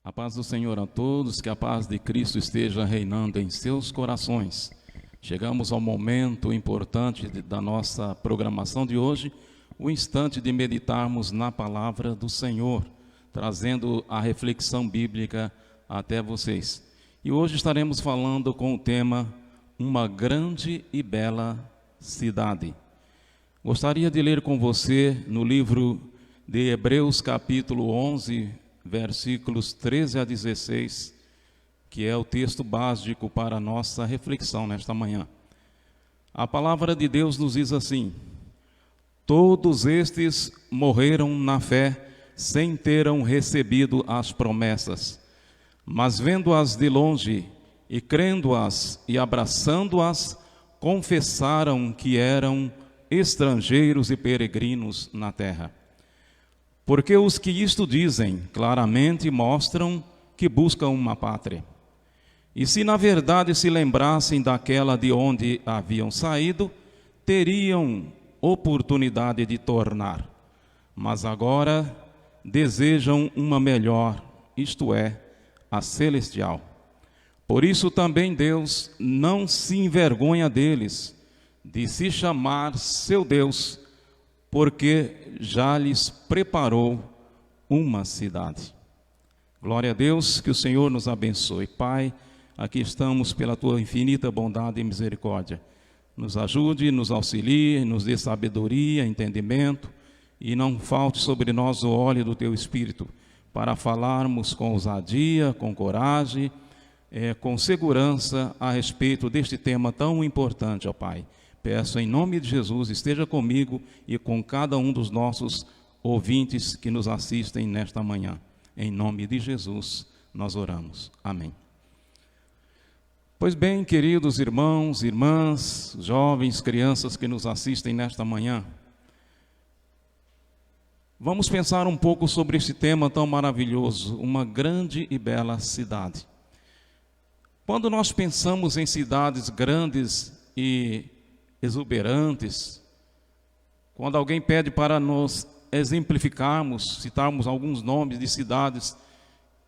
A paz do Senhor a todos, que a paz de Cristo esteja reinando em seus corações. Chegamos ao momento importante da nossa programação de hoje, o instante de meditarmos na palavra do Senhor, trazendo a reflexão bíblica até vocês. E hoje estaremos falando com o tema Uma Grande e Bela Cidade. Gostaria de ler com você no livro de Hebreus, capítulo 11, versículos 13 a 16, que é o texto básico para a nossa reflexão nesta manhã. A palavra de Deus nos diz assim: todos estes morreram na fé, sem terem recebido as promessas, mas vendo-as de longe, e crendo-as e abraçando-as, confessaram que eram estrangeiros e peregrinos na terra. Porque os que isto dizem, claramente mostram que buscam uma pátria. E se na verdade se lembrassem daquela de onde haviam saído, teriam oportunidade de tornar. Mas agora desejam uma melhor, isto é, a celestial. Por isso também Deus não se envergonha deles, de se chamar seu Deus, porque já lhes preparou uma cidade. Glória a Deus, que o Senhor nos abençoe. Pai, aqui estamos pela Tua infinita bondade e misericórdia. Nos ajude, nos auxilie, nos dê sabedoria, entendimento, e não falte sobre nós o óleo do Teu Espírito, para falarmos com ousadia, com coragem, com segurança a respeito deste tema tão importante, ó Pai. Peço em nome de Jesus, esteja comigo e com cada um dos nossos ouvintes que nos assistem nesta manhã. Em nome de Jesus, nós oramos. Amém. Pois bem, queridos irmãos, irmãs, jovens, crianças que nos assistem nesta manhã, vamos pensar um pouco sobre este tema tão maravilhoso, uma grande e bela cidade. Quando nós pensamos em cidades grandes e exuberantes, quando alguém pede para nos exemplificarmos, citarmos alguns nomes de cidades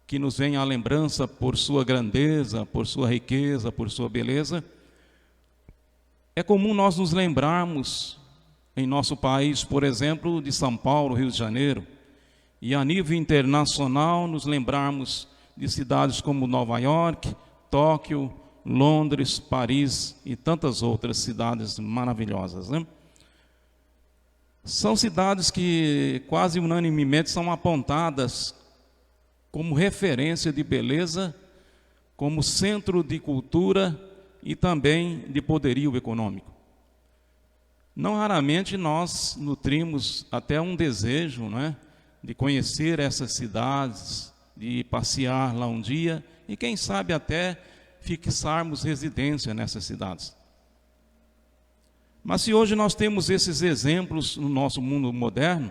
que nos vêm à lembrança por sua grandeza, por sua riqueza, por sua beleza, é comum nós nos lembrarmos em nosso país, por exemplo, de São Paulo, Rio de Janeiro, e a nível internacional nos lembrarmos de cidades como Nova York, Tóquio, Londres, Paris e tantas outras cidades maravilhosas, né? São cidades que quase unanimemente são apontadas como referência de beleza, como centro de cultura e também de poderio econômico. Não raramente nós nutrimos até um desejo, né, de conhecer essas cidades, de passear lá um dia e quem sabe até fixarmos residência nessas cidades. Mas se hoje nós temos esses exemplos no nosso mundo moderno,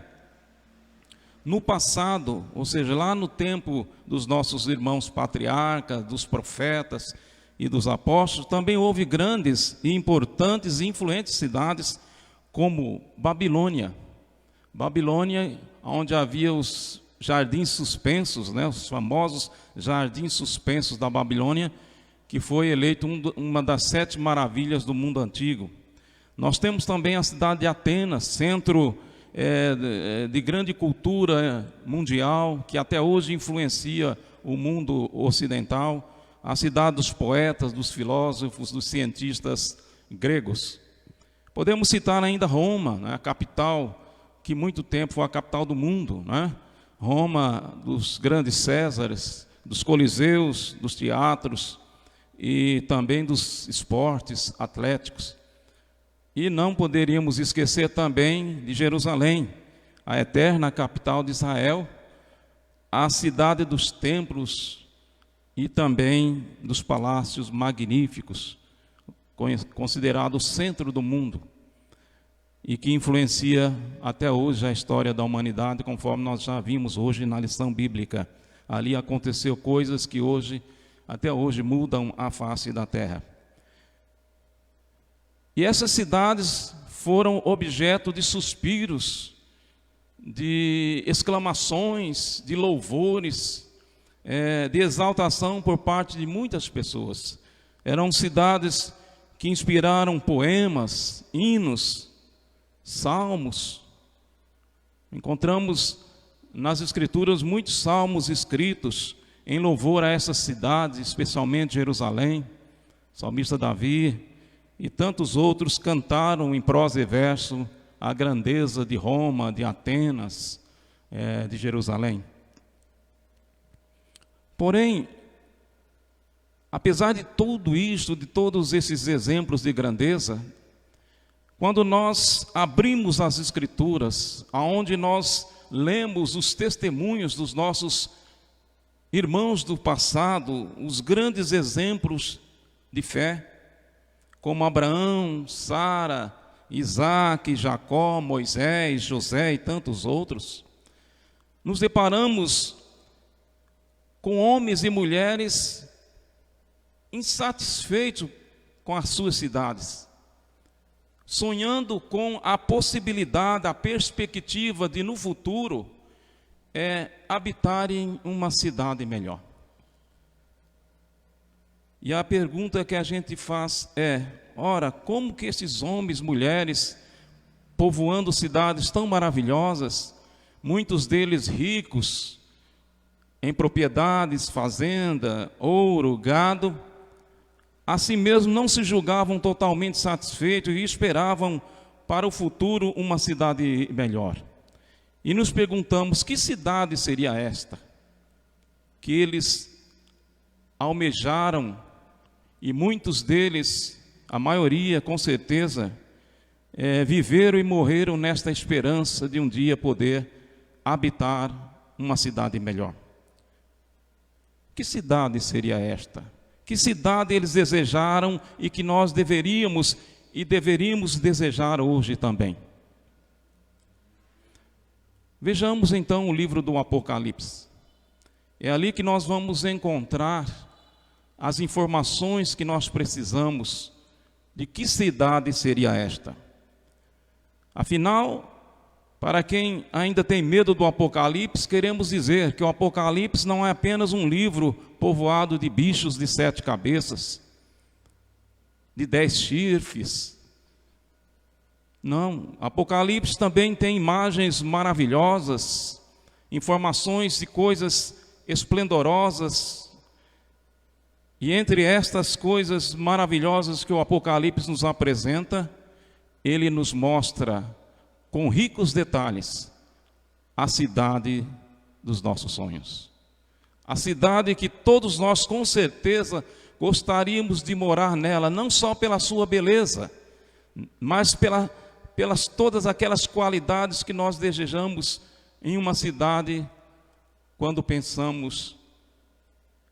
no passado, ou seja, lá no tempo dos nossos irmãos patriarcas, dos profetas e dos apóstolos, também houve grandes e importantes e influentes cidades como Babilônia. Babilônia, onde havia os jardins suspensos, né, os famosos jardins suspensos da Babilônia, que foi eleito uma das 7 maravilhas do mundo antigo. Nós temos também a cidade de Atenas, centro de grande cultura mundial, que até hoje influencia o mundo ocidental, a cidade dos poetas, dos filósofos, dos cientistas gregos. Podemos citar ainda Roma, né, a capital, que muito tempo foi a capital do mundo, né? Roma dos grandes Césares, dos coliseus, dos teatros, e também dos esportes atléticos. E não poderíamos esquecer também de Jerusalém, a eterna capital de Israel, a cidade dos templos e também dos palácios magníficos, considerado o centro do mundo, e que influencia até hoje a história da humanidade, conforme nós já vimos hoje na lição bíblica. Ali aconteceu coisas que até hoje mudam a face da terra. E essas cidades foram objeto de suspiros, de exclamações, de louvores, de exaltação por parte de muitas pessoas. Eram cidades que inspiraram poemas, hinos, salmos. Encontramos nas Escrituras muitos salmos escritos em louvor a essas cidades, especialmente Jerusalém. O salmista Davi e tantos outros cantaram em prosa e verso a grandeza de Roma, de Atenas, de Jerusalém. Porém, apesar de tudo isto, de todos esses exemplos de grandeza, quando nós abrimos as Escrituras, aonde nós lemos os testemunhos dos nossos irmãos do passado, os grandes exemplos de fé, como Abraão, Sara, Isaac, Jacó, Moisés, José e tantos outros, nos deparamos com homens e mulheres insatisfeitos com as suas cidades, sonhando com a possibilidade, a perspectiva de no futuro habitarem uma cidade melhor. E a pergunta que a gente faz ora, como que esses homens, mulheres, povoando cidades tão maravilhosas, muitos deles ricos, em propriedades, fazenda, ouro, gado, assim mesmo não se julgavam totalmente satisfeitos e esperavam para o futuro uma cidade melhor. E nos perguntamos, que cidade seria esta que eles almejaram, e muitos deles, a maioria com certeza, viveram e morreram nesta esperança de um dia poder habitar uma cidade melhor. Que cidade seria esta? Que cidade eles desejaram e que nós deveríamos desejar hoje também? Vejamos então o livro do Apocalipse. É ali que nós vamos encontrar as informações que nós precisamos de que cidade seria esta. Afinal, para quem ainda tem medo do Apocalipse, queremos dizer que o Apocalipse não é apenas um livro povoado de bichos de 7 cabeças, de 10 chifres. Não, Apocalipse também tem imagens maravilhosas, informações de coisas esplendorosas. E entre estas coisas maravilhosas que o Apocalipse nos apresenta, ele nos mostra com ricos detalhes a cidade dos nossos sonhos. A cidade que todos nós com certeza gostaríamos de morar nela, não só pela sua beleza, mas pelas todas aquelas qualidades que nós desejamos em uma cidade quando pensamos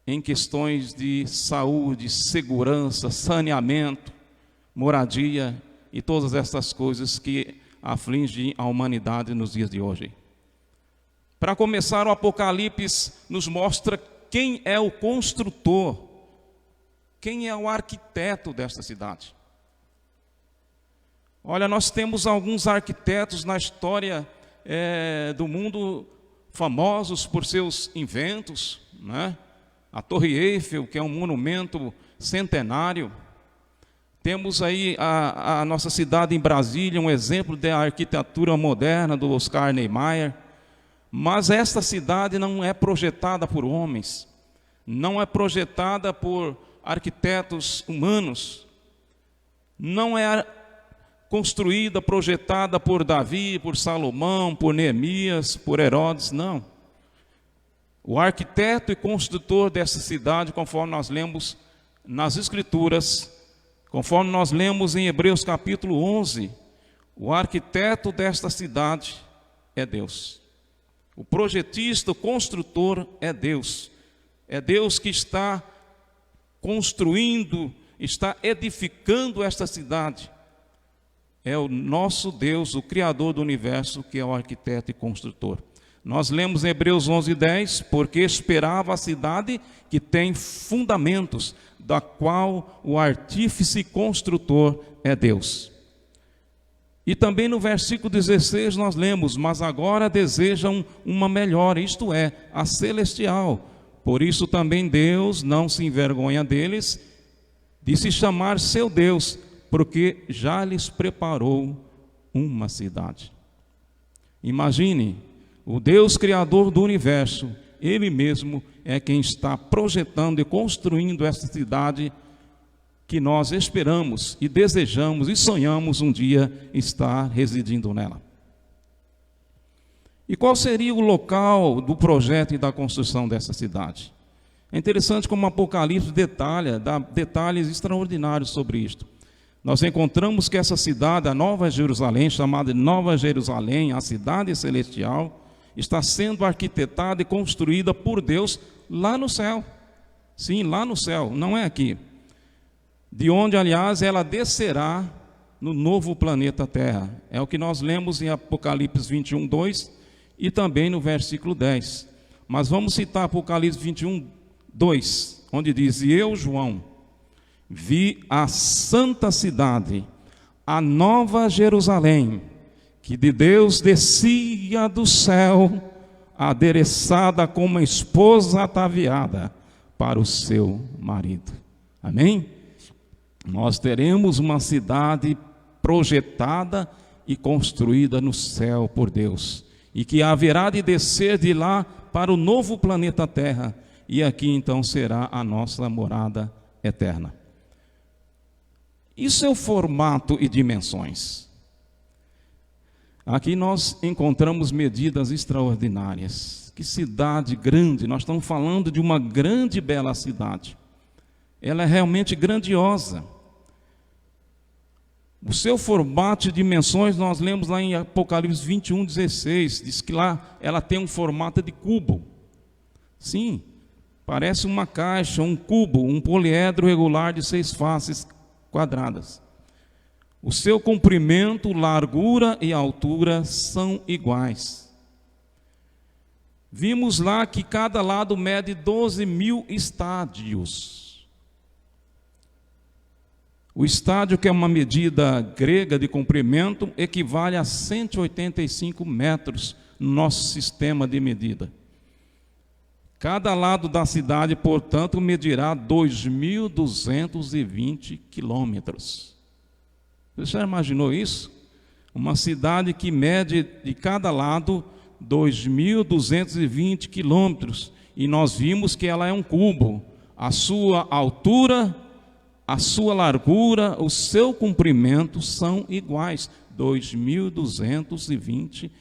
em questões de saúde, segurança, saneamento, moradia e todas essas coisas que afligem a humanidade nos dias de hoje. Para começar, o Apocalipse nos mostra quem é o construtor, quem é o arquiteto desta cidade. Olha, nós temos alguns arquitetos na história do mundo famosos por seus inventos, né? A Torre Eiffel, que é um monumento centenário. Temos aí a nossa cidade em Brasília, um exemplo da arquitetura moderna do Oscar Niemeyer. Mas esta cidade não é projetada por homens, não é projetada por arquitetos humanos, não é construída, projetada por Davi, por Salomão, por Neemias, por Herodes, não. O arquiteto e construtor dessa cidade, conforme nós lemos nas Escrituras, conforme nós lemos em Hebreus capítulo 11, o arquiteto desta cidade é Deus. O projetista, o construtor é Deus. É Deus que está construindo, está edificando esta cidade. É o nosso Deus, o Criador do universo, que é o arquiteto e construtor. Nós lemos em Hebreus 11:10, porque esperava a cidade que tem fundamentos, da qual o artífice construtor é Deus. E também no versículo 16 nós lemos, mas agora desejam uma melhor, isto é, a celestial, Por isso também Deus não se envergonha deles, de se chamar seu Deus, porque já lhes preparou uma cidade. Imagine, o Deus Criador do universo, Ele mesmo é quem está projetando e construindo essa cidade que nós esperamos e desejamos e sonhamos um dia estar residindo nela. E qual seria o local do projeto e da construção dessa cidade? É interessante como o Apocalipse dá detalhes extraordinários sobre isto. Nós encontramos que essa cidade, a Nova Jerusalém, chamada de Nova Jerusalém, a cidade celestial, está sendo arquitetada e construída por Deus lá no céu. Sim, lá no céu, não é aqui. De onde, aliás, ela descerá no novo planeta Terra. É o que nós lemos em Apocalipse 21, 2 e também no versículo 10. Mas vamos citar Apocalipse 21, 2, onde diz: E eu, João, vi a santa cidade, a Nova Jerusalém, que de Deus descia do céu, adereçada como uma esposa ataviada para o seu marido. Amém? Nós teremos uma cidade projetada e construída no céu por Deus, e que haverá de descer de lá para o novo planeta Terra, e aqui então será a nossa morada eterna. E seu formato e dimensões? Aqui nós encontramos medidas extraordinárias. Que cidade grande, nós estamos falando de uma grande e bela cidade. Ela é realmente grandiosa. O seu formato e dimensões, nós lemos lá em Apocalipse 21, 16, diz que lá ela tem um formato de cubo. Sim, parece uma caixa, um cubo, um poliedro regular de 6 faces quadradas. O seu comprimento, largura e altura são iguais. Vimos lá que cada lado mede 12.000 estádios. O estádio, que é uma medida grega de comprimento, equivale a 185 metros no nosso sistema de medida. Cada lado da cidade, portanto, medirá 2.220 quilômetros. Você já imaginou isso? Uma cidade que mede de cada lado 2.220 quilômetros. E nós vimos que ela é um cubo. A sua altura, a sua largura, o seu comprimento são iguais. 2.220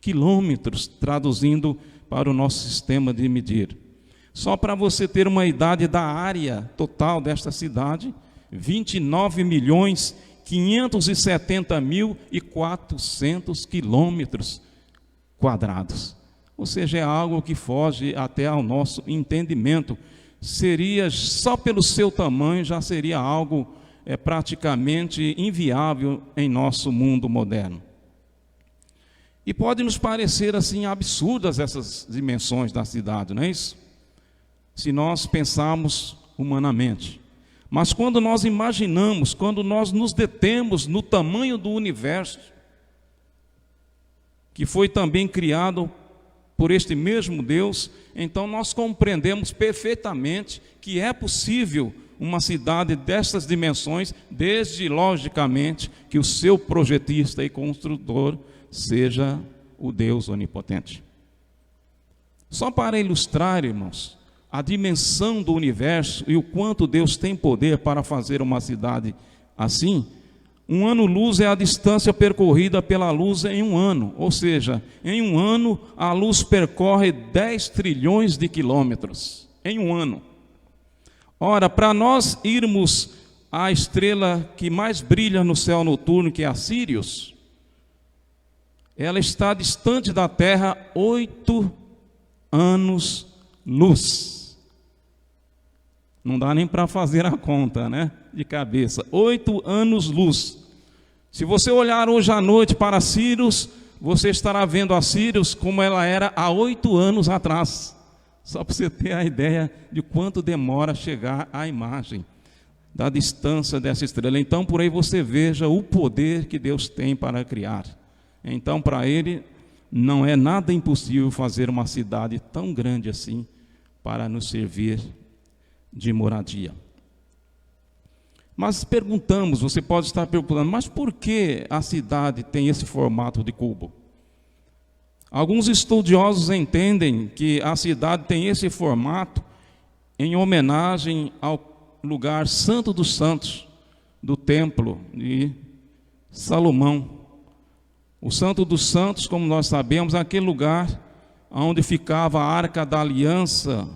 quilômetros, traduzindo para o nosso sistema de medir. Só para você ter uma ideia da área total desta cidade, 29.570.400 quilômetros quadrados. Ou seja, é algo que foge até ao nosso entendimento. Seria, só pelo seu tamanho, já seria algo praticamente inviável em nosso mundo moderno. E pode nos parecer assim absurdas essas dimensões da cidade, não é isso? Se nós pensarmos humanamente. Mas quando nós imaginamos, quando nós nos detemos no tamanho do universo, que foi também criado por este mesmo Deus, então nós compreendemos perfeitamente que é possível uma cidade dessas dimensões, desde, logicamente, que o seu projetista e construtor seja o Deus onipotente. Só para ilustrar, irmãos, a dimensão do universo e o quanto Deus tem poder para fazer uma cidade assim, 1 ano-luz é a distância percorrida pela luz em 1 ano, ou seja, em 1 ano a luz percorre 10 trilhões de quilômetros, em 1 ano. Ora, para nós irmos à estrela que mais brilha no céu noturno, que é a Sírius, ela está distante da Terra 8 anos-luz. Não dá nem para fazer a conta, né? De cabeça. 8 anos-luz. Se você olhar hoje à noite para Sírius, você estará vendo a Sírius como ela era há 8 anos atrás. Só para você ter a ideia de quanto demora chegar à imagem da distância dessa estrela. Então, por aí você veja o poder que Deus tem para criar. Então, para Ele, não é nada impossível fazer uma cidade tão grande assim, para nos servir de moradia. Mas perguntamos, você pode estar perguntando, mas por que a cidade tem esse formato de cubo? Alguns estudiosos entendem que a cidade tem esse formato em homenagem ao lugar Santo dos Santos do Templo de Salomão. O Santo dos Santos, como nós sabemos, é aquele lugar onde ficava a Arca da Aliança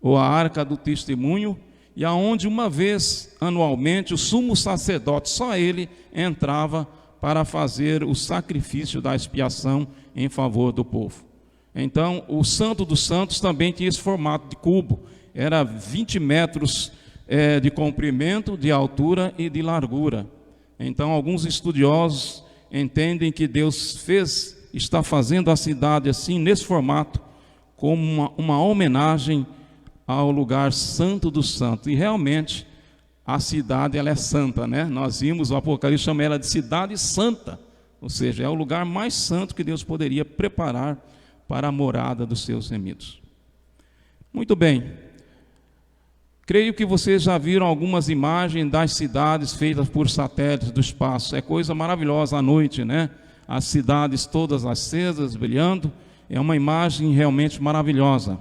ou a Arca do Testemunho, e aonde uma vez anualmente o sumo sacerdote, só ele, entrava para fazer o sacrifício da expiação em favor do povo. Então, o Santo dos Santos também tinha esse formato de cubo, era 20 metros de comprimento, de altura e de largura. Então, alguns estudiosos entendem que Deus está fazendo a cidade assim, nesse formato, como uma homenagem ao lugar Santo dos Santos. E realmente a cidade ela é santa, né? Nós vimos, o Apocalipse chama ela de cidade santa, ou seja, é o lugar mais santo que Deus poderia preparar para a morada dos seus remidos. Muito bem, creio que vocês já viram algumas imagens das cidades feitas por satélites do espaço. É coisa maravilhosa à noite, né? As cidades todas acesas, brilhando, é uma imagem realmente maravilhosa.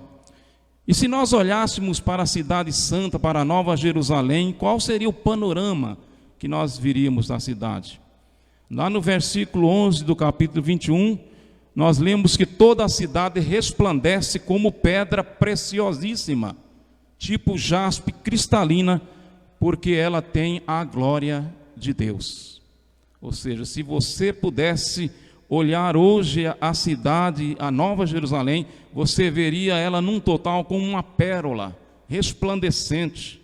E se nós olhássemos para a cidade santa, para a Nova Jerusalém, qual seria o panorama que nós viríamos da cidade? Lá no versículo 11 do capítulo 21, nós lemos que toda a cidade resplandece como pedra preciosíssima, tipo jaspe cristalina, porque ela tem a glória de Deus. Ou seja, se você pudesse olhar hoje a cidade, a Nova Jerusalém, você veria ela num total como uma pérola resplandecente,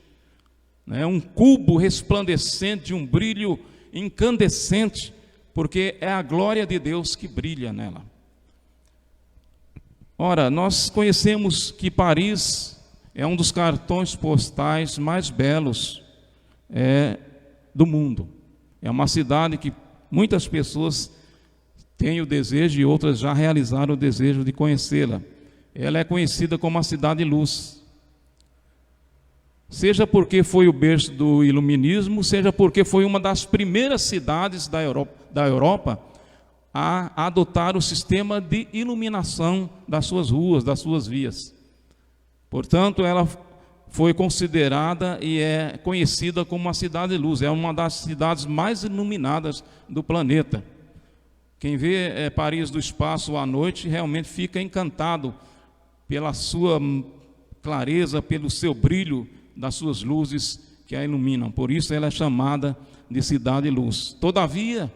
né? Um cubo resplandecente, de um brilho incandescente, porque é a glória de Deus que brilha nela. Ora, nós conhecemos que Paris é um dos cartões postais mais belos do mundo. É uma cidade que muitas pessoas têm o desejo e outras já realizaram o desejo de conhecê-la. Ela é conhecida como a Cidade Luz. Seja porque foi o berço do iluminismo, seja porque foi uma das primeiras cidades da Europa a adotar o sistema de iluminação das suas ruas, das suas vias. Portanto, ela foi considerada e é conhecida como a Cidade Luz. É uma das cidades mais iluminadas do planeta. Quem vê Paris do espaço à noite realmente fica encantado pela sua clareza, pelo seu brilho das suas luzes que a iluminam. Por isso ela é chamada de Cidade Luz. Todavia,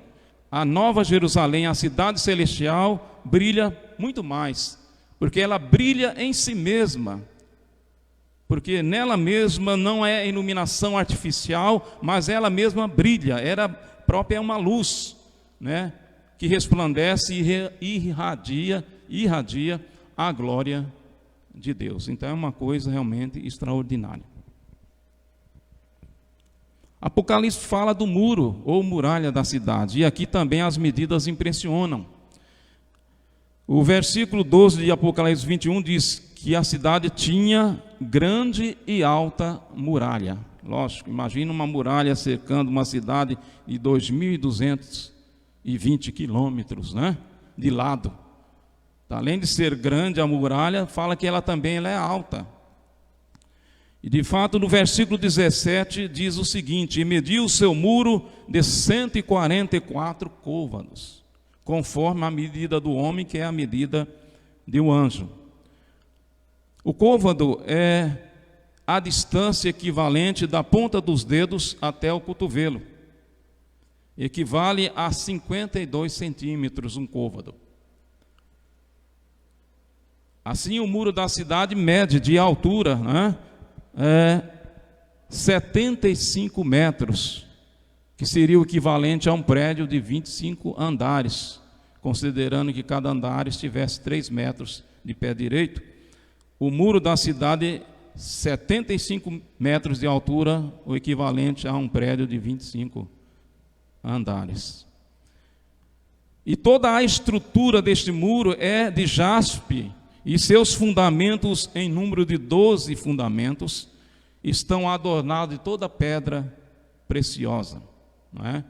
a Nova Jerusalém, a cidade celestial, brilha muito mais, porque ela brilha em si mesma. Porque nela mesma não é iluminação artificial, mas ela mesma brilha, ela própria é uma luz, né, que resplandece e irradia a glória de Deus. Então é uma coisa realmente extraordinária. Apocalipse fala do muro ou muralha da cidade, e aqui também as medidas impressionam. O versículo 12 de Apocalipse 21 diz que a cidade tinha grande e alta muralha. Lógico, imagina uma muralha cercando uma cidade de 2.220 quilômetros, né, de lado. Além de ser grande a muralha, fala que ela também é alta. E de fato no versículo 17 diz o seguinte: e mediu o seu muro de 144 côvados, conforme a medida do homem, que é a medida de um anjo. O côvado é a distância equivalente da ponta dos dedos até o cotovelo. Equivale a 52 centímetros um côvado. Assim, o muro da cidade mede de altura, né, 75 metros, que seria o equivalente a um prédio de 25 andares, considerando que cada andar estivesse 3 metros de pé direito. O muro da cidade, 75 metros de altura, o equivalente a um prédio de 25 andares. E toda a estrutura deste muro é de jaspe, e seus fundamentos, em número de 12 fundamentos, estão adornados de toda pedra preciosa. Não é?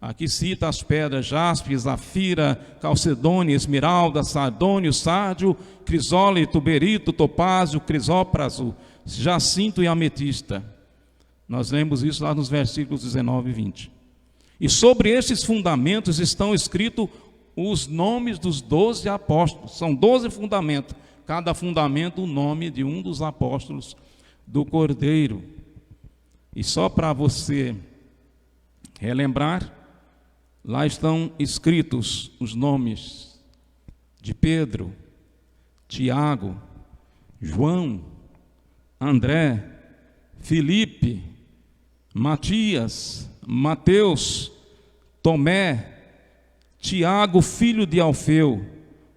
Aqui cita as pedras jaspe, zafira, calcedônia, esmeralda, sardônio, sárdio, crisólito, berito, topázio, crisópraso, jacinto e ametista. Nós lemos isso lá nos versículos 19 e 20. E sobre estes fundamentos estão escritos os nomes dos 12 apóstolos. São 12 fundamentos. Cada fundamento o nome de um dos apóstolos do Cordeiro. E só para você relembrar, lá estão escritos os nomes de Pedro, Tiago, João, André, Filipe, Matias, Mateus, Tomé, Tiago, filho de Alfeu,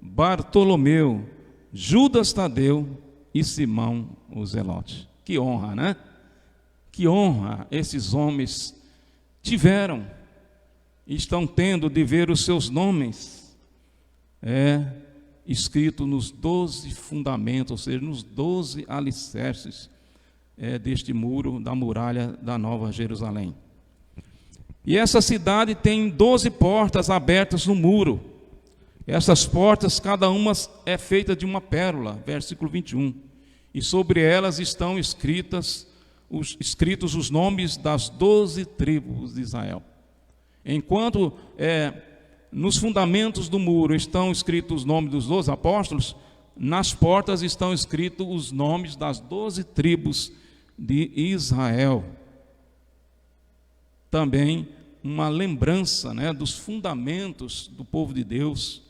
Bartolomeu, Judas Tadeu e Simão o Zelote. Que honra, né? Que honra esses homens tiveram e estão tendo de ver os seus nomes escrito nos 12 fundamentos, ou seja, nos 12 alicerces deste muro, da muralha da Nova Jerusalém. E essa cidade tem 12 portas abertas no muro. Essas portas, cada uma é feita de uma pérola, versículo 21. E sobre elas estão escritos os nomes das 12 tribos de Israel. Enquanto nos fundamentos do muro estão escritos os nomes dos 12 apóstolos, nas portas estão escritos os nomes das 12 tribos de Israel. Também uma lembrança, né, dos fundamentos do povo de Deus,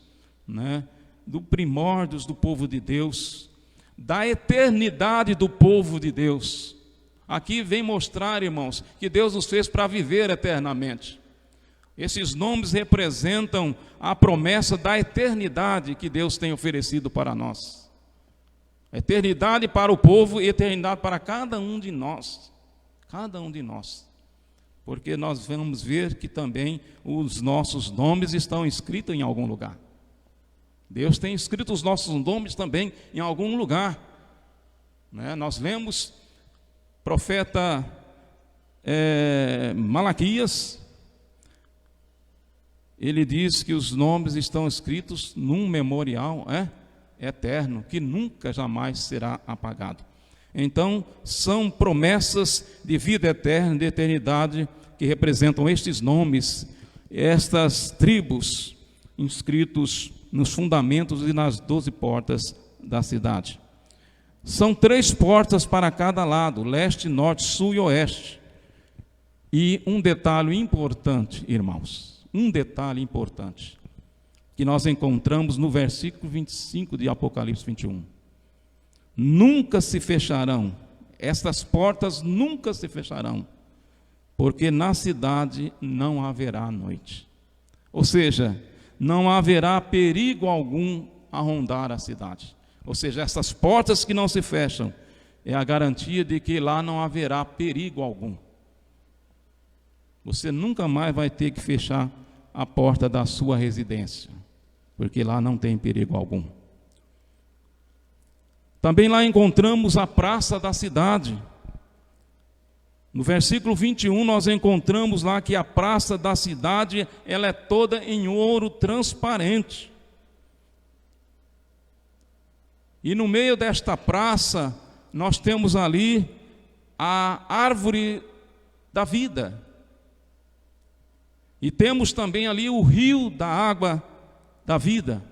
né, do primórdios do povo de Deus, da eternidade do povo de Deus. Aqui vem mostrar, irmãos, que Deus nos fez para viver eternamente. Esses nomes representam a promessa da eternidade que Deus tem oferecido para nós. Eternidade para o povo e eternidade para cada um de nós. Cada um de nós. Porque nós vamos ver que também os nossos nomes estão escritos em algum lugar. Deus tem escrito os nossos nomes também em algum lugar. Né? Nós lemos profeta Malaquias. Ele diz que os nomes estão escritos num memorial eterno, que nunca jamais será apagado. Então, são promessas de vida eterna, de eternidade, que representam estes nomes, estas tribos, inscritos nos fundamentos e nas 12 portas da cidade. São 3 portas para cada lado, leste, norte, sul e oeste. E um detalhe importante, irmãos, um detalhe importante, que nós encontramos no versículo 25 de Apocalipse 21. Nunca se fecharão, estas portas nunca se fecharão, porque na cidade não haverá noite. Ou seja, não haverá perigo algum a rondar a cidade. Ou seja, essas portas que não se fecham, é a garantia de que lá não haverá perigo algum. Você nunca mais vai ter que fechar a porta da sua residência, porque lá não tem perigo algum. Também lá encontramos a praça da cidade. No versículo 21 nós encontramos lá que a praça da cidade, ela é toda em ouro transparente. E no meio desta praça nós temos ali a árvore da vida. E temos também ali o rio da água da vida,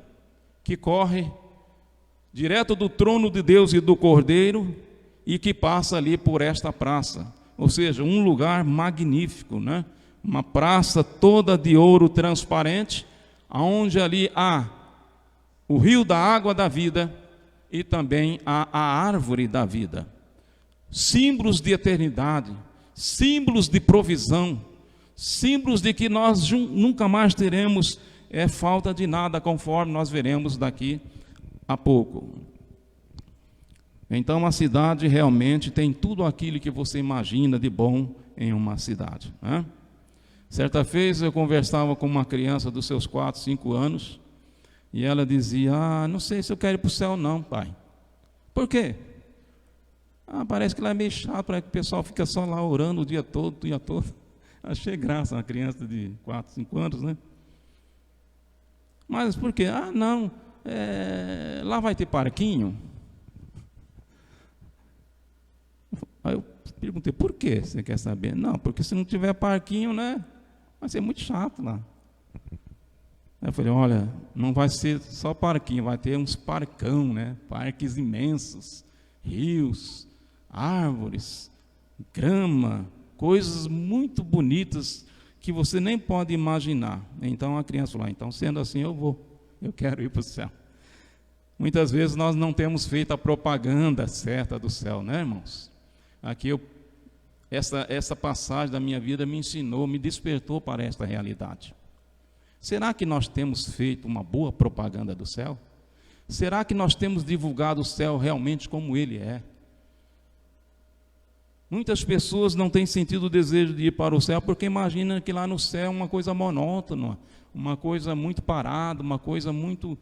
que corre direto do trono de Deus e do Cordeiro, e que passa ali por esta praça. Ou seja, um lugar magnífico, né? Uma praça toda de ouro transparente, onde ali há o rio da água da vida e também a árvore da vida. Símbolos de eternidade, símbolos de provisão, símbolos de que nós nunca mais teremos falta de nada, conforme nós veremos daqui a pouco. Então a cidade realmente tem tudo aquilo que você imagina de bom em uma cidade, né? Certa vez eu conversava com uma criança dos seus 4, 5 anos, E ela dizia: não sei se eu quero ir para o céu não, pai. Por quê? Parece que lá é meio chato, parece que o pessoal fica só lá orando o dia todo, o dia todo. Achei graça, uma criança de 4, 5 anos, né? Mas por quê? Não, lá vai ter parquinho. Aí eu perguntei: por quê? Você quer saber? Não, porque se não tiver parquinho, né, vai ser muito chato lá. Aí eu falei: olha, não vai ser só parquinho, vai ter uns parcão, né? Parques imensos, rios, árvores, grama, coisas muito bonitas que você nem pode imaginar. Então a criança falou: então sendo assim eu quero ir para o céu. Muitas vezes nós não temos feito a propaganda certa do céu, né, irmãos? Aqui essa passagem da minha vida me ensinou, me despertou para esta realidade. Será que nós temos feito uma boa propaganda do céu? Será que nós temos divulgado o céu realmente como ele é? Muitas pessoas não têm sentido o desejo de ir para o céu porque imaginam que lá no céu é uma coisa monótona, uma coisa muito parada, uma coisa muito...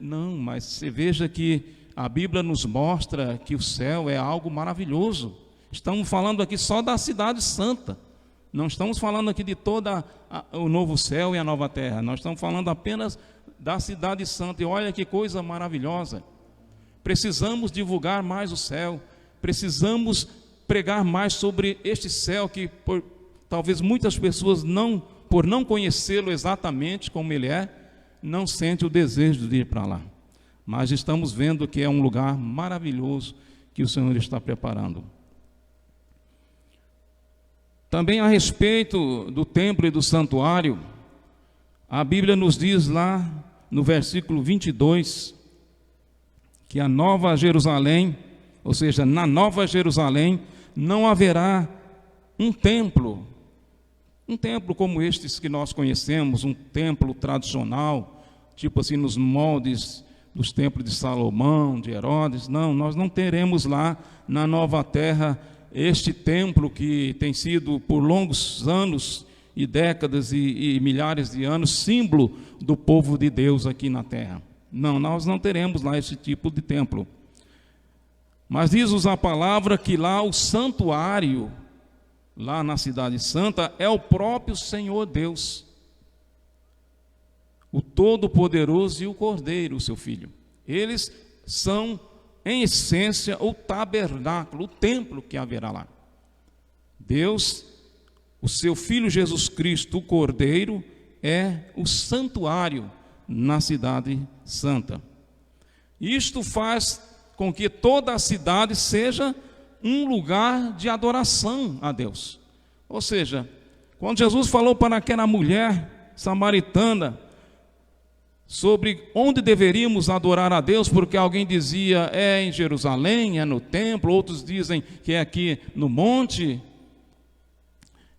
Não, mas você veja que a Bíblia nos mostra que o céu é algo maravilhoso. Estamos falando aqui só da cidade santa. Não estamos falando aqui de todo o novo céu e a nova terra. Nós estamos falando apenas da cidade santa. E olha que coisa maravilhosa. Precisamos divulgar mais o céu. Precisamos pregar mais sobre este céu que talvez muitas pessoas, por não conhecê-lo exatamente como ele é, não sentem o desejo de ir para lá. Mas estamos vendo que é um lugar maravilhoso que o Senhor está preparando. Também a respeito do templo e do santuário, a Bíblia nos diz lá no versículo 22, que a Nova Jerusalém, ou seja, na Nova Jerusalém, não haverá um templo como estes que nós conhecemos, um templo tradicional, tipo assim nos moldes dos templos de Salomão, de Herodes. Não, nós não teremos lá na nova terra este templo que tem sido por longos anos e décadas e milhares de anos símbolo do povo de Deus aqui na terra. Não, nós não teremos lá esse tipo de templo. Mas diz-nos a palavra que lá o santuário, lá na cidade santa, é o próprio Senhor Deus, o Todo-Poderoso e o Cordeiro, o seu Filho. Eles são, em essência, o tabernáculo, o templo que haverá lá. Deus, o seu Filho Jesus Cristo, o Cordeiro, é o santuário na cidade santa. Isto faz com que toda a cidade seja um lugar de adoração a Deus. Ou seja, quando Jesus falou para aquela mulher samaritana sobre onde deveríamos adorar a Deus, porque alguém dizia é em Jerusalém, é no templo, outros dizem que é aqui no monte.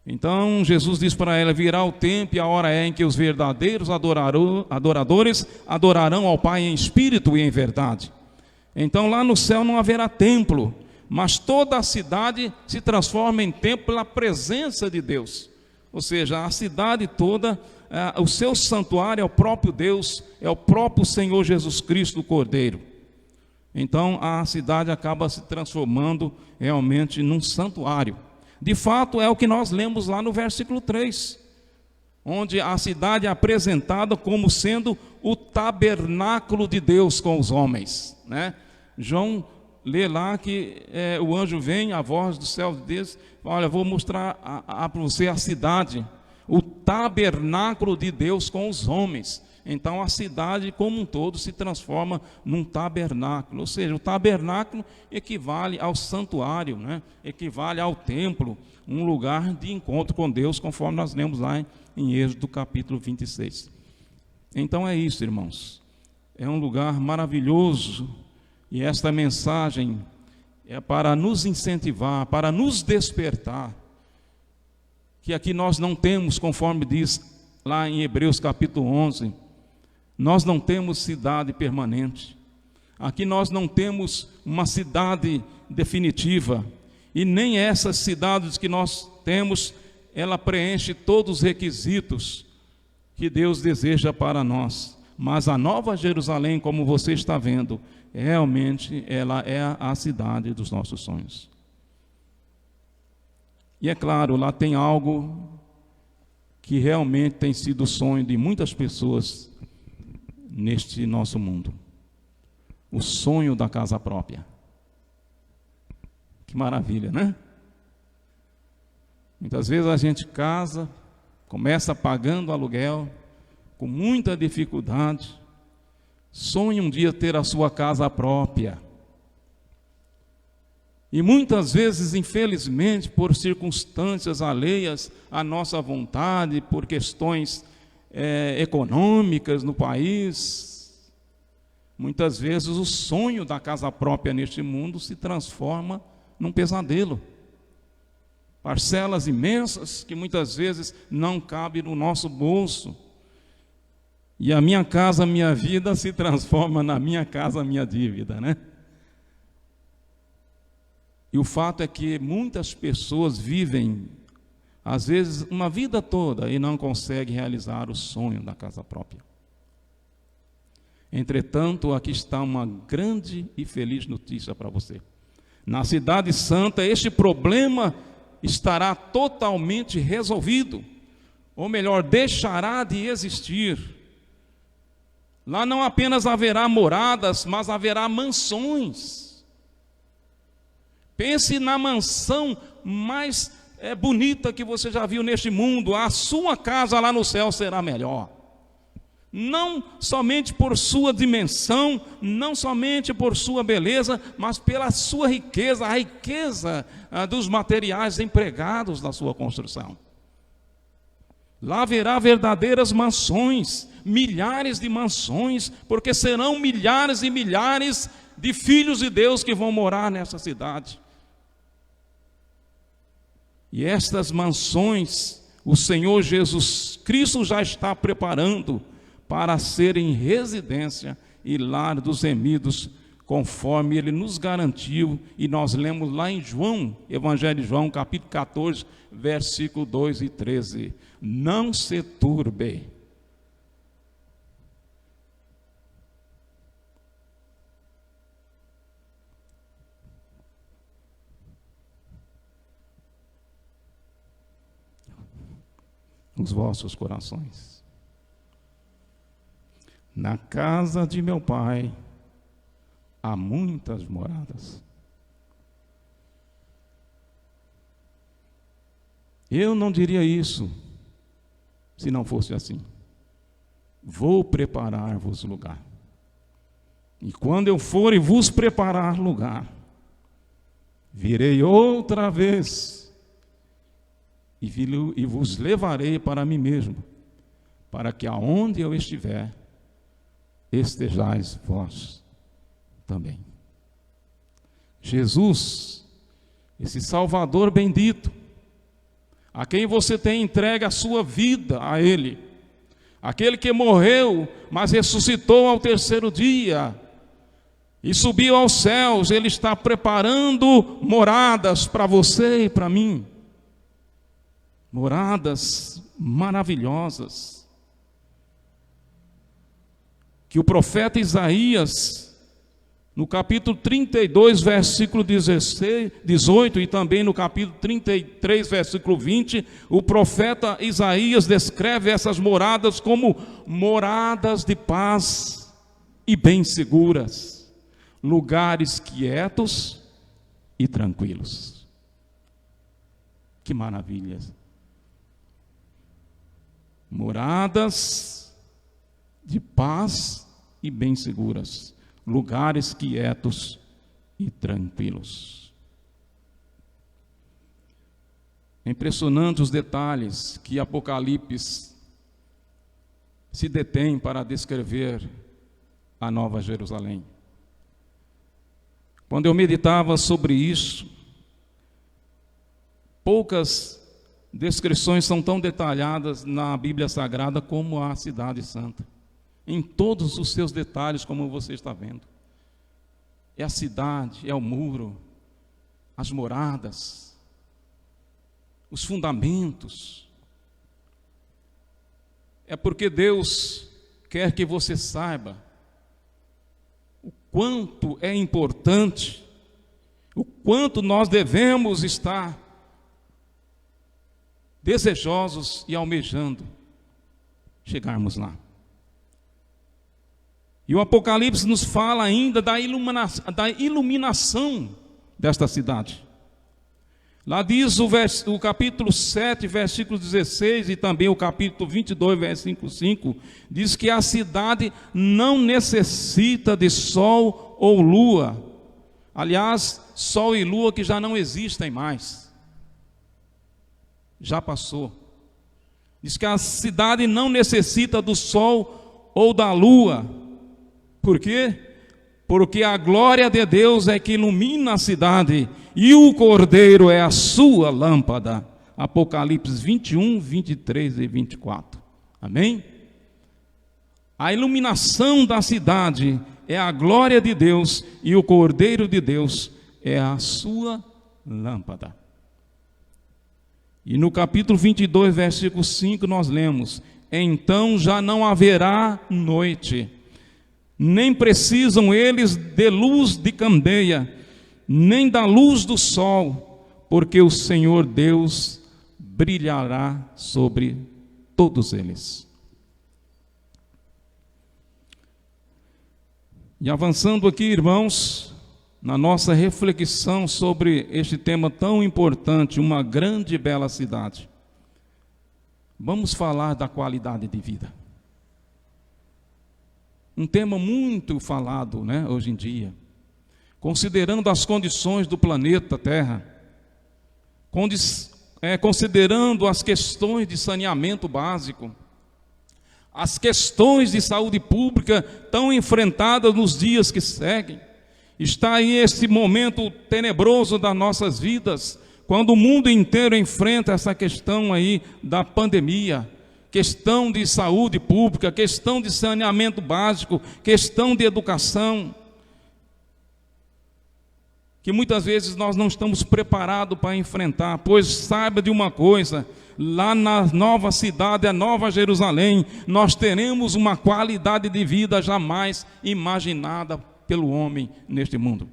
Então Jesus diz para ela: virá o tempo e a hora é em que os verdadeiros adoradores adorarão ao Pai em espírito e em verdade. Então lá no céu não haverá templo, mas toda a cidade se transforma em templo pela presença de Deus. Ou seja, a cidade toda, o seu santuário é o próprio Deus, é o próprio Senhor Jesus Cristo, o Cordeiro. Então a cidade acaba se transformando realmente num santuário. De fato é o que nós lemos lá no versículo 3, onde a cidade é apresentada como sendo o tabernáculo de Deus com os homens, né? João lê lá que o anjo vem, a voz do céu de Deus, olha, vou mostrar para você a cidade, o tabernáculo de Deus com os homens. Então a cidade como um todo se transforma num tabernáculo, ou seja, o tabernáculo equivale ao santuário, né? Equivale ao templo, um lugar de encontro com Deus, conforme nós lemos lá em Êxodo capítulo 26. Então é isso, irmãos, é um lugar maravilhoso, e esta mensagem é para nos incentivar, para nos despertar, que aqui nós não temos, conforme diz lá em Hebreus capítulo 11, nós não temos cidade permanente, aqui nós não temos uma cidade definitiva, e nem essas cidades que nós temos, ela preenche todos os requisitos que Deus deseja para nós. mas a Nova Jerusalém, como você está vendo, realmente ela é a cidade dos nossos sonhos. E é claro, lá tem algo que realmente tem sido o sonho de muitas pessoas neste nosso mundo. O sonho da casa própria. Que maravilha, né? Muitas vezes a gente casa, começa pagando aluguel, com muita dificuldade, sonha um dia ter a sua casa própria. E muitas vezes, infelizmente, por circunstâncias alheias à nossa vontade, por questões econômicas no país, muitas vezes o sonho da casa própria neste mundo se transforma num pesadelo. Parcelas imensas que muitas vezes não cabem no nosso bolso. E a minha casa, minha vida se transforma na minha casa, minha dívida, né? E o fato é que muitas pessoas vivem, às vezes, uma vida toda e não conseguem realizar o sonho da casa própria. Entretanto, aqui está uma grande e feliz notícia para você. Na Cidade Santa, este problema estará totalmente resolvido, ou melhor, deixará de existir. Lá não apenas haverá moradas, mas haverá mansões. Pense na mansão mais bonita que você já viu neste mundo. A sua casa lá no céu será melhor. Não somente por sua dimensão, não somente por sua beleza, mas pela sua riqueza, a riqueza dos materiais empregados na sua construção. Lá haverá verdadeiras mansões, milhares de mansões, porque serão milhares e milhares de filhos de Deus que vão morar nessa cidade. E estas mansões, o Senhor Jesus Cristo já está preparando para serem residência e lar dos remidos, conforme Ele nos garantiu, e nós lemos lá em João, Evangelho de João, capítulo 14, versículo 2 e 13. Não se turbe. Os vossos corações. Na casa de meu Pai há muitas moradas. Eu não diria isso se não fosse assim. Vou preparar-vos lugar. E quando eu for e vos preparar lugar, virei outra vez e vos levarei para mim mesmo, para que aonde eu estiver, estejais vós também. Jesus, esse Salvador bendito, a quem você tem entregue a sua vida a Ele, aquele que morreu, mas ressuscitou ao terceiro dia, e subiu aos céus, Ele está preparando moradas para você e para mim, moradas maravilhosas, que o profeta Isaías, no capítulo 32, versículo 18, e também no capítulo 33, versículo 20, o profeta Isaías descreve essas moradas como moradas de paz e bem seguras, lugares quietos e tranquilos. Que maravilha! Moradas de paz e bem seguras, lugares quietos e tranquilos. É impressionante os detalhes que Apocalipse se detém para descrever a Nova Jerusalém. Quando eu meditava sobre isso, poucas descrições são tão detalhadas na Bíblia Sagrada como a Cidade Santa. Em todos os seus detalhes, como você está vendo. É a cidade, é o muro, as moradas, os fundamentos. É porque Deus quer que você saiba o quanto é importante, o quanto nós devemos estar desejosos e almejando chegarmos lá. E o Apocalipse nos fala ainda da iluminação desta cidade. Lá diz o capítulo 7, versículo 16, e também o capítulo 22, versículo 5, diz que a cidade não necessita de sol ou lua. Aliás, sol e lua que já não existem mais. Já passou. Diz que a cidade não necessita do sol ou da lua. Por quê? Porque a glória de Deus é que ilumina a cidade e o Cordeiro é a sua lâmpada. Apocalipse 21, 23 e 24. Amém? A iluminação da cidade é a glória de Deus e o Cordeiro de Deus é a sua lâmpada. E no capítulo 22, versículo 5, nós lemos: então já não haverá noite, nem precisam eles de luz de candeia, nem da luz do sol, porque o Senhor Deus brilhará sobre todos eles. E avançando aqui, irmãos, na nossa reflexão sobre este tema tão importante, uma grande e bela cidade, vamos falar da qualidade de vida. Um tema muito falado, hoje em dia, considerando as condições do planeta Terra, considerando as questões de saneamento básico, as questões de saúde pública tão enfrentadas nos dias que seguem. Está aí esse momento tenebroso das nossas vidas, quando o mundo inteiro enfrenta essa questão aí da pandemia, questão de saúde pública, questão de saneamento básico, questão de educação, que muitas vezes nós não estamos preparados para enfrentar. Pois saiba de uma coisa: lá na nova cidade, a Nova Jerusalém, nós teremos uma qualidade de vida jamais imaginada pelo homem neste mundo.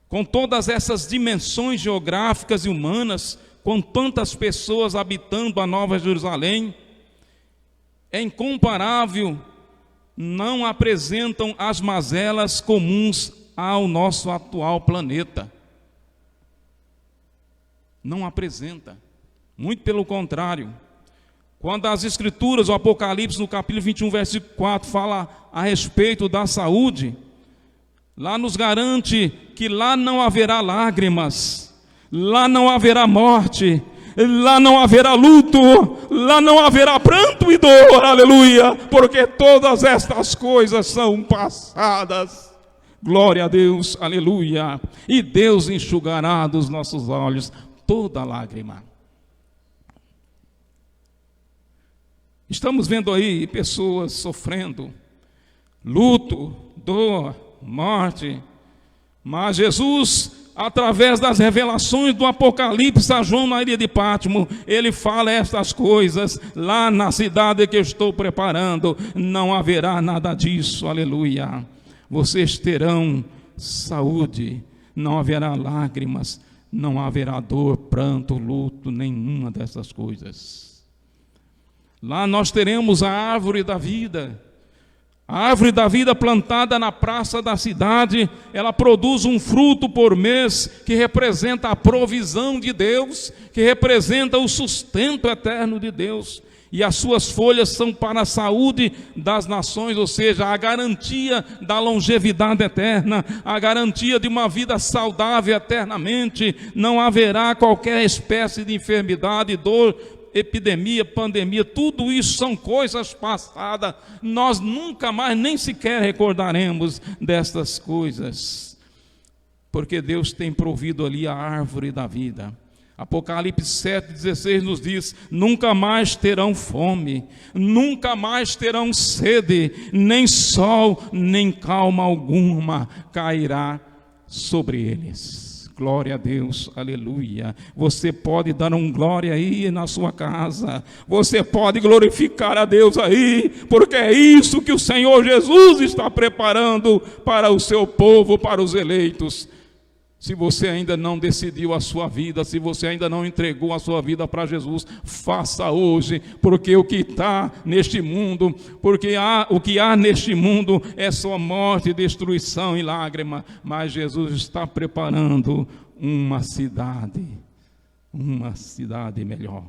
Com todas essas dimensões geográficas e humanas, com tantas pessoas habitando a Nova Jerusalém, é incomparável, não apresentam as mazelas comuns ao nosso atual planeta. Não apresenta, muito pelo contrário. Quando as Escrituras, o Apocalipse, no capítulo 21, versículo 4, fala a respeito da saúde, lá nos garante que lá não haverá lágrimas, lá não haverá morte, lá não haverá luto, lá não haverá pranto e dor, aleluia, porque todas estas coisas são passadas. Glória a Deus, aleluia. E Deus enxugará dos nossos olhos toda lágrima. Estamos vendo aí pessoas sofrendo luto, dor, morte, mas Jesus, através das revelações do Apocalipse a João na ilha de Pátimo, ele fala estas coisas: lá na cidade que eu estou preparando, não haverá nada disso, aleluia. Vocês terão saúde, não haverá lágrimas, não haverá dor, pranto, luto, nenhuma dessas coisas. Lá nós teremos a árvore da vida. A árvore da vida plantada na praça da cidade, ela produz um fruto por mês que representa a provisão de Deus, que representa o sustento eterno de Deus. E as suas folhas são para a saúde das nações, ou seja, a garantia da longevidade eterna, a garantia de uma vida saudável eternamente. Não haverá qualquer espécie de enfermidade, dor, epidemia, pandemia, tudo isso são coisas passadas. Nós nunca mais, nem sequer recordaremos destas coisas, porque Deus tem provido ali a árvore da vida. Apocalipse 7,16 nos diz: nunca mais terão fome, nunca mais terão sede, nem sol, nem calma alguma cairá sobre eles. Glória a Deus, aleluia. Você pode dar um glória aí na sua casa, você pode glorificar a Deus aí, porque é isso que o Senhor Jesus está preparando para o seu povo, para os eleitos. Se você ainda não decidiu a sua vida, se você ainda não entregou a sua vida para Jesus, faça hoje, porque o que está neste mundo, o que há neste mundo é só morte, destruição e lágrima, mas Jesus está preparando uma cidade melhor.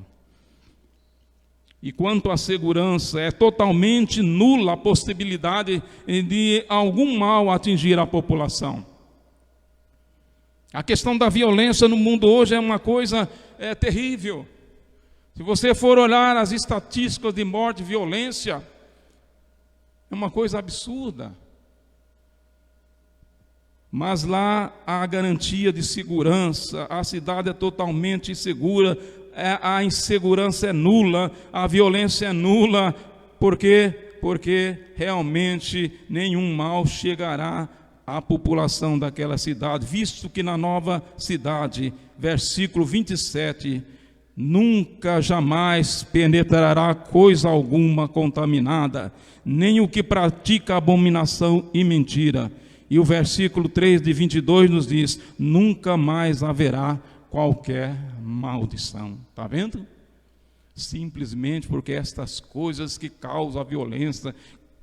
E quanto à segurança, é totalmente nula a possibilidade de algum mal atingir a população. A questão da violência no mundo hoje é uma coisa terrível. Se você for olhar as estatísticas de morte e violência, é uma coisa absurda. Mas lá há a garantia de segurança, a cidade é totalmente segura, a insegurança é nula, a violência é nula. Por quê? Porque realmente nenhum mal chegará a população daquela cidade, visto que na nova cidade, versículo 27, nunca jamais penetrará coisa alguma contaminada, nem o que pratica abominação e mentira. E o versículo 3 de 22 nos diz, nunca mais haverá qualquer maldição. Está vendo? Simplesmente porque estas coisas que causam a violência,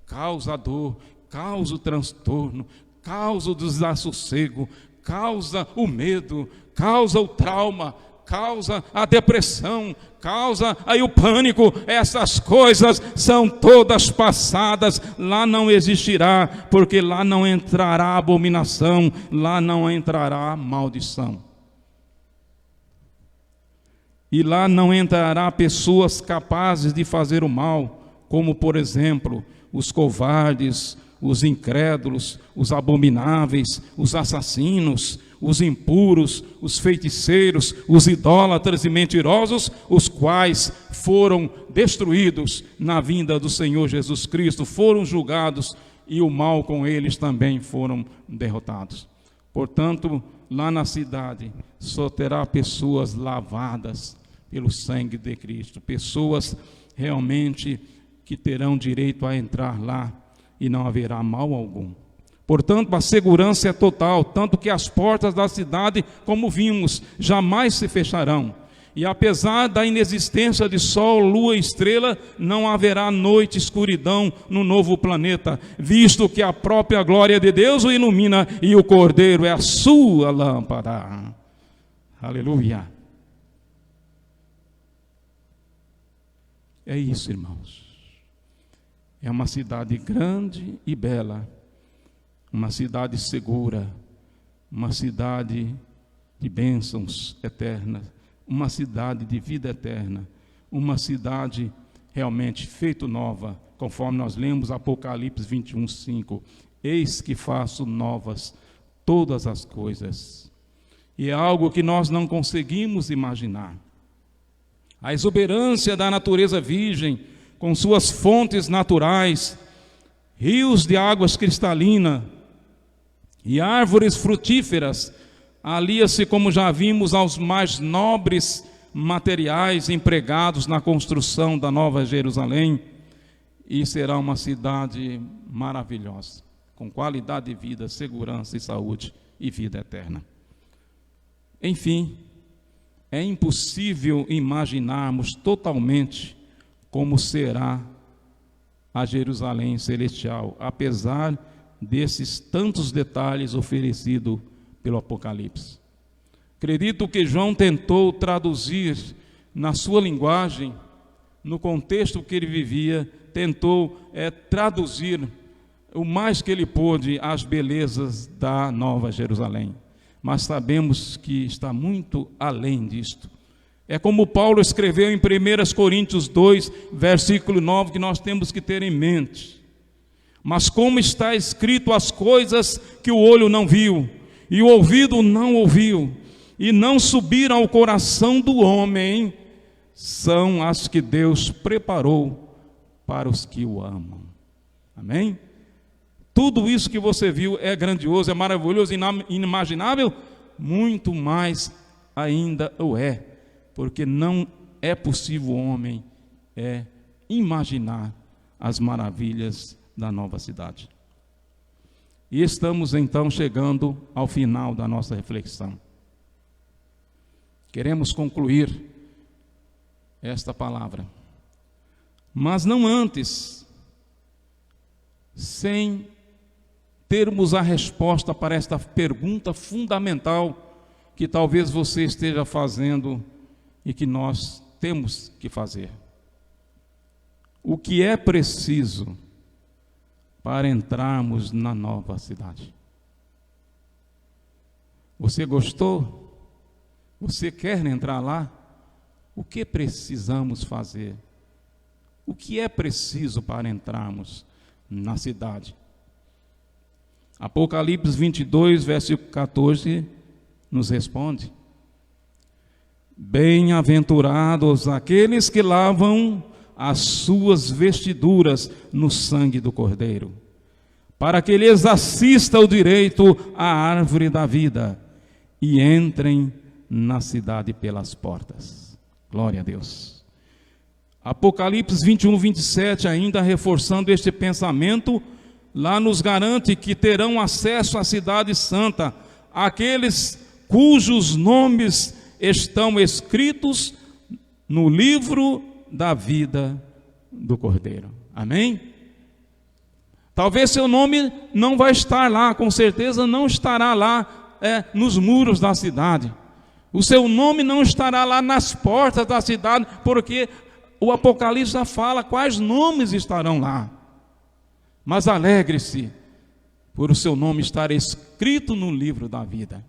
causam a dor, causam o transtorno, causa o desassossego, causa o medo, causa o trauma, causa a depressão, causa aí o pânico. Essas coisas são todas passadas, lá não existirá, porque lá não entrará abominação, lá não entrará maldição. E lá não entrará pessoas capazes de fazer o mal, como por exemplo, os covardes, os incrédulos, os abomináveis, os assassinos, os impuros, os feiticeiros, os idólatras e mentirosos, os quais foram destruídos na vinda do Senhor Jesus Cristo, foram julgados e o mal com eles também foram derrotados. Portanto, lá na cidade só terá pessoas lavadas pelo sangue de Cristo, pessoas realmente que terão direito a entrar lá, e não haverá mal algum. Portanto, a segurança é total, tanto que as portas da cidade, como vimos, jamais se fecharão. E apesar da inexistência de sol, lua e estrela, não haverá noite e escuridão no novo planeta, visto que a própria glória de Deus o ilumina e o Cordeiro é a sua lâmpada. Aleluia. É isso, irmãos. É uma cidade grande e bela, uma cidade segura, uma cidade de bênçãos eternas, uma cidade de vida eterna, uma cidade realmente feita nova, conforme nós lemos Apocalipse 21:5. Eis que faço novas todas as coisas. E é algo que nós não conseguimos imaginar. A exuberância da natureza virgem, com suas fontes naturais, rios de águas cristalinas e árvores frutíferas, alia-se, como já vimos, aos mais nobres materiais empregados na construção da Nova Jerusalém, e será uma cidade maravilhosa, com qualidade de vida, segurança e saúde e vida eterna. Enfim, é impossível imaginarmos totalmente como será a Jerusalém celestial, apesar desses tantos detalhes oferecidos pelo Apocalipse. Acredito que João tentou traduzir na sua linguagem, no contexto que ele vivia, tentou traduzir o mais que ele pôde as belezas da Nova Jerusalém. Mas sabemos que está muito além disto. É como Paulo escreveu em 1 Coríntios 2, versículo 9, que nós temos que ter em mente. Mas como está escrito, as coisas que o olho não viu, e o ouvido não ouviu, e não subiram ao coração do homem, são as que Deus preparou para os que o amam. Amém? Tudo isso que você viu é grandioso, é maravilhoso, inimaginável, muito mais ainda o é, porque não é possível o homem imaginar as maravilhas da nova cidade. E estamos então chegando ao final da nossa reflexão. Queremos concluir esta palavra, mas não antes, sem termos a resposta para esta pergunta fundamental que talvez você esteja fazendo e que nós temos que fazer. O que é preciso para entrarmos na nova cidade? Você gostou? Você quer entrar lá? O que precisamos fazer? O que é preciso para entrarmos na cidade? Apocalipse 22, versículo 14, nos responde: bem-aventurados aqueles que lavam as suas vestiduras no sangue do Cordeiro, para que lhes assista o direito à árvore da vida e entrem na cidade pelas portas. Glória a Deus. Apocalipse 21, 27, ainda reforçando este pensamento, lá nos garante que terão acesso à cidade santa aqueles cujos nomes estão escritos no livro da vida do Cordeiro. Amém? Talvez seu nome não vai estar lá, com certeza não estará lá nos muros da cidade. O seu nome não estará lá nas portas da cidade, porque o Apocalipse já fala quais nomes estarão lá. Mas alegre-se por o seu nome estar escrito no livro da vida.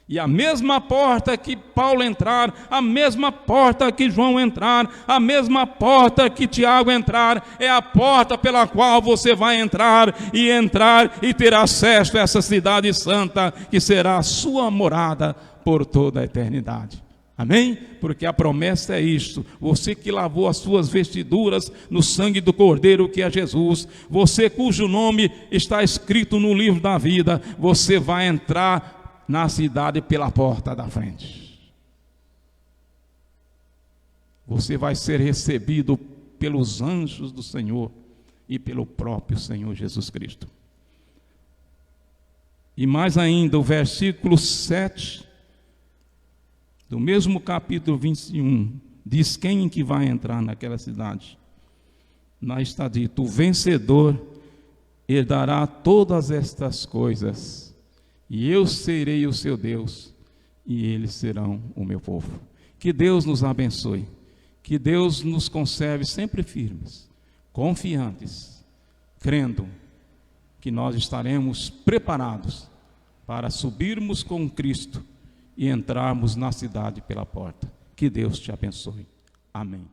E a mesma porta que Paulo entrar, a mesma porta que João entrar, a mesma porta que Tiago entrar, é a porta pela qual você vai entrar e ter acesso a essa cidade santa, que será a sua morada por toda a eternidade. Amém? Porque a promessa é isto: você que lavou as suas vestiduras no sangue do Cordeiro, que é Jesus, você cujo nome está escrito no livro da vida, você vai entrar na cidade pela porta da frente. Você vai ser recebido pelos anjos do Senhor e pelo próprio Senhor Jesus Cristo. E mais ainda, o versículo 7 do mesmo capítulo 21, diz quem que vai entrar naquela cidade. Lá está dito: o vencedor herdará todas estas coisas, e eu serei o seu Deus, e eles serão o meu povo. Que Deus nos abençoe, que Deus nos conserve sempre firmes, confiantes, crendo que nós estaremos preparados para subirmos com Cristo e entrarmos na cidade pela porta. Que Deus te abençoe. Amém.